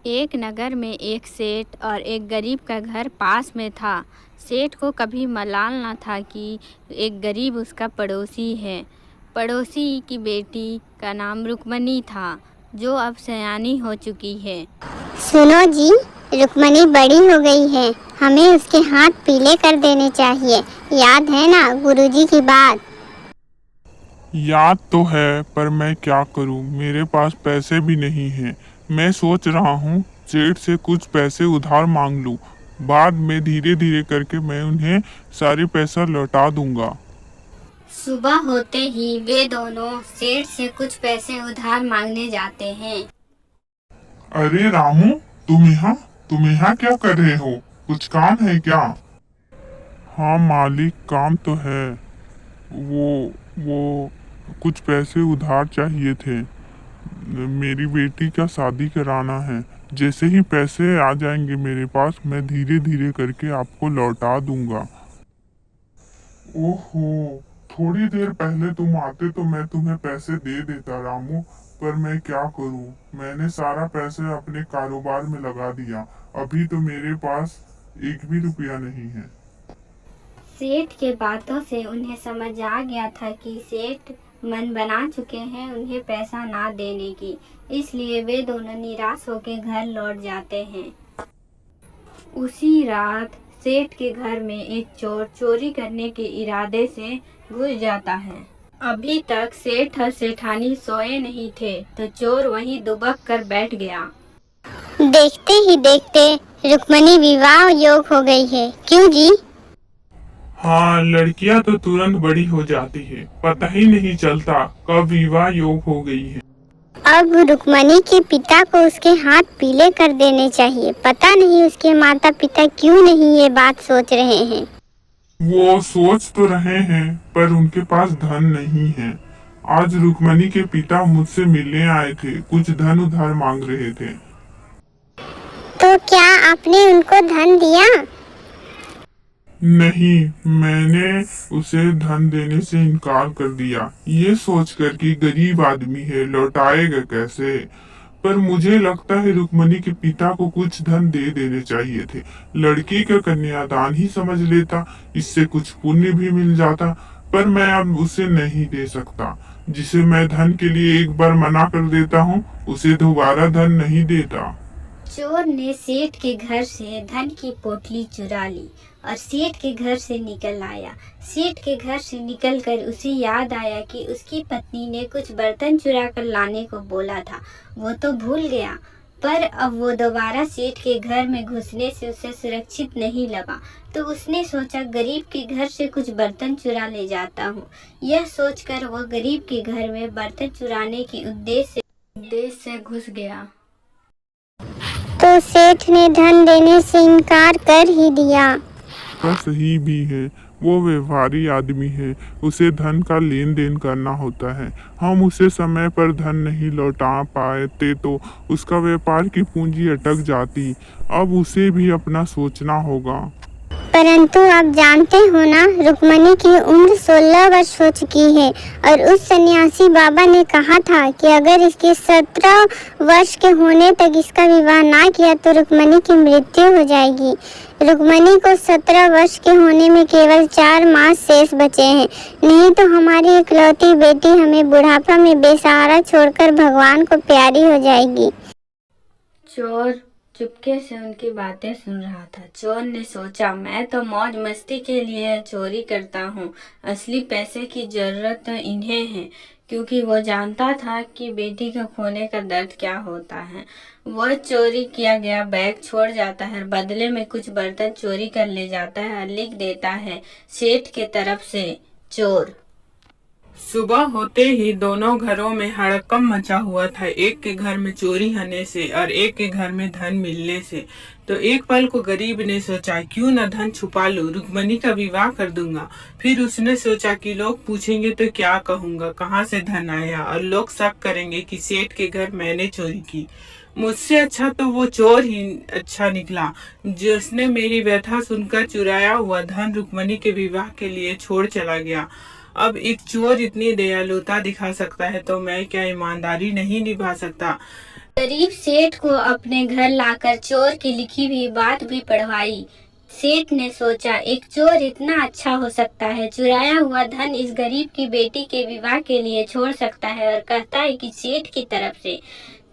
एक नगर में एक सेठ और एक गरीब का घर पास में था। सेठ को कभी मलाल न था कि एक गरीब उसका पड़ोसी है। पड़ोसी की बेटी का नाम रुक्मणी था, जो अब सयानी हो चुकी है। सुनो जी, रुक्मणी बड़ी हो गई है, हमें उसके हाथ पीले कर देने चाहिए। याद है ना गुरुजी की बात? याद तो है, पर मैं क्या करूं, मेरे पास पैसे भी नहीं हैं। मैं सोच रहा हूं सेठ से कुछ पैसे उधार मांग लूं। बाद में धीरे धीरे करके मैं उन्हें सारे पैसा लौटा दूंगा। सुबह होते ही वे दोनों सेठ से कुछ पैसे उधार मांगने जाते हैं। अरे रामू, तुम यहाँ क्या कर रहे हो? कुछ काम है क्या? हाँ मालिक, काम तो है। वो कुछ पैसे उधार चाहिए थे। मेरी बेटी का शादी कराना है। जैसे ही पैसे आ जाएंगे मेरे पास, मैं धीरे धीरे करके आपको लौटा दूंगा। ओहो, थोड़ी देर पहले तुम आते तो मैं तुम्हें पैसे दे देता रामू, पर मैं क्या करूं, मैंने सारा पैसे अपने कारोबार में लगा दिया। अभी तो मेरे पास एक भी रुपया नहीं है। सेठ के बातों से उन्हें समझ आ गया था कि सेठ मन बना चुके हैं उन्हें पैसा ना देने की। इसलिए वे दोनों निराश होकर घर लौट जाते हैं। उसी रात सेठ के घर में एक चोर चोरी करने के इरादे से घुस जाता है। अभी तक सेठ और सेठानी सोए नहीं थे तो चोर वहीं दुबक कर बैठ गया। देखते ही देखते रुक्मणी विवाह योग हो गई है। क्यों जी? हाँ, लड़कियां तो तुरंत बड़ी हो जाती है, पता ही नहीं चलता कब विवाह योग हो गई है। अब रुक्मणी के पिता को उसके हाथ पीले कर देने चाहिए। पता नहीं उसके माता पिता क्यों नहीं ये बात सोच रहे हैं। वो सोच तो रहे हैं, पर उनके पास धन नहीं है। आज रुक्मणी के पिता मुझसे मिलने आए थे, कुछ धन उधार मांग रहे थे। तो क्या आपने उनको धन दिया? नहीं, मैंने उसे धन देने से इनकार कर दिया, ये सोचकर कि गरीब आदमी है, लौटाएगा कैसे। पर मुझे लगता है रुक्मणी के पिता को कुछ धन दे देने चाहिए थे। लड़की का कन्यादान ही समझ लेता, इससे कुछ पुण्य भी मिल जाता। पर मैं अब उसे नहीं दे सकता। जिसे मैं धन के लिए एक बार मना कर देता हूँ, उसे दोबारा धन नहीं देता। चोर ने सेठ के घर से धन की पोटली चुरा ली और सेठ के घर से निकल आया। सेठ के घर से निकलकर उसे याद आया कि उसकी पत्नी ने कुछ बर्तन चुरा कर लाने को बोला था। वो तो भूल गया, पर अब वो दोबारा सेठ के घर में घुसने से उसे सुरक्षित नहीं लगा। तो उसने सोचा गरीब के घर से कुछ बर्तन चुरा ले जाता हूँ। यह सोचकर वो गरीब के घर में बर्तन चुराने के उद्देश्य से घुस गया। तो सेठ ने धन देने से इनकार कर ही दिया। का सही भी है, वो व्यवहारी आदमी है, उसे धन का लेन देन करना होता है। हम उसे समय पर धन नहीं लौटा पाते तो उसका व्यापार की पूंजी अटक जाती। अब उसे भी अपना सोचना होगा। परंतु आप जानते हो ना, रुक्मणी की उम्र 16 वर्ष हो चुकी है और उस सन्यासी बाबा ने कहा था कि अगर इसके 17 वर्ष के होने तक इसका विवाह ना किया तो रुक्मणी की मृत्यु हो जाएगी। रुक्मणी को 17 वर्ष के होने में केवल 4 मास शेष बचे हैं। नहीं तो हमारी इकलौती बेटी हमें बुढ़ापा में बेसहारा छोड़कर भगवान को प्यारी हो जाएगी। चोर चुपके से उनकी बातें सुन रहा था। चोर ने सोचा, मैं तो मौज मस्ती के लिए चोरी करता हूँ, असली पैसे की जरूरत तो इन्हें है। क्योंकि वो जानता था कि बेटी को खोने का दर्द क्या होता है। वह चोरी किया गया बैग छोड़ जाता है, बदले में कुछ बर्तन चोरी कर ले जाता है और लिख देता है, सेठ के तरफ से, चोर। सुबह होते ही दोनों घरों में हड़कंप मचा हुआ था। एक के घर में चोरी होने से और एक के घर में धन मिलने से। तो एक पल को गरीब ने सोचा, क्यों न धन छुपा लूं, रुक्मणी का विवाह कर दूंगा। फिर उसने सोचा कि लोग पूछेंगे तो क्या कहूंगा, कहाँ से धन आया, और लोग शक करेंगे कि सेठ के घर मैंने चोरी की। मुझसे अच्छा तो वो चोर ही अच्छा निकला, जिसने मेरी व्यथा सुनकर चुराया हुआ धन रुक्मणी के विवाह के लिए छोड़ चला गया। अब एक चोर इतनी दयालुता दिखा सकता है तो मैं क्या ईमानदारी नहीं निभा सकता। गरीब सेठ को अपने घर लाकर चोर की लिखी हुई बात भी पढ़वाई। सेठ ने सोचा, एक चोर इतना अच्छा हो सकता है, चुराया हुआ धन इस गरीब की बेटी के विवाह के लिए छोड़ सकता है और कहता है कि सेठ की तरफ से,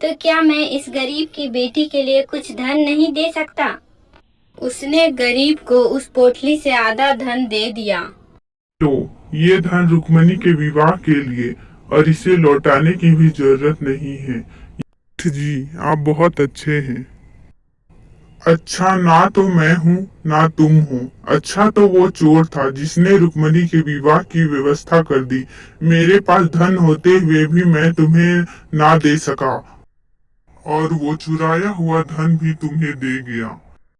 तो क्या मैं इस गरीब की बेटी के लिए कुछ धन नहीं दे सकता? उसने गरीब को उस पोटली से आधा धन दे दिया। तो ये धन रुक्मणी के विवाह के लिए, और इसे लौटाने की भी जरूरत नहीं है। जी, आप बहुत अच्छे हैं। अच्छा ना तो मैं हूँ ना तुम हो। अच्छा तो वो चोर था जिसने रुक्मणी के विवाह की व्यवस्था कर दी। मेरे पास धन होते हुए भी मैं तुम्हें ना दे सका, और वो चुराया हुआ धन भी तुम्हें दे गया।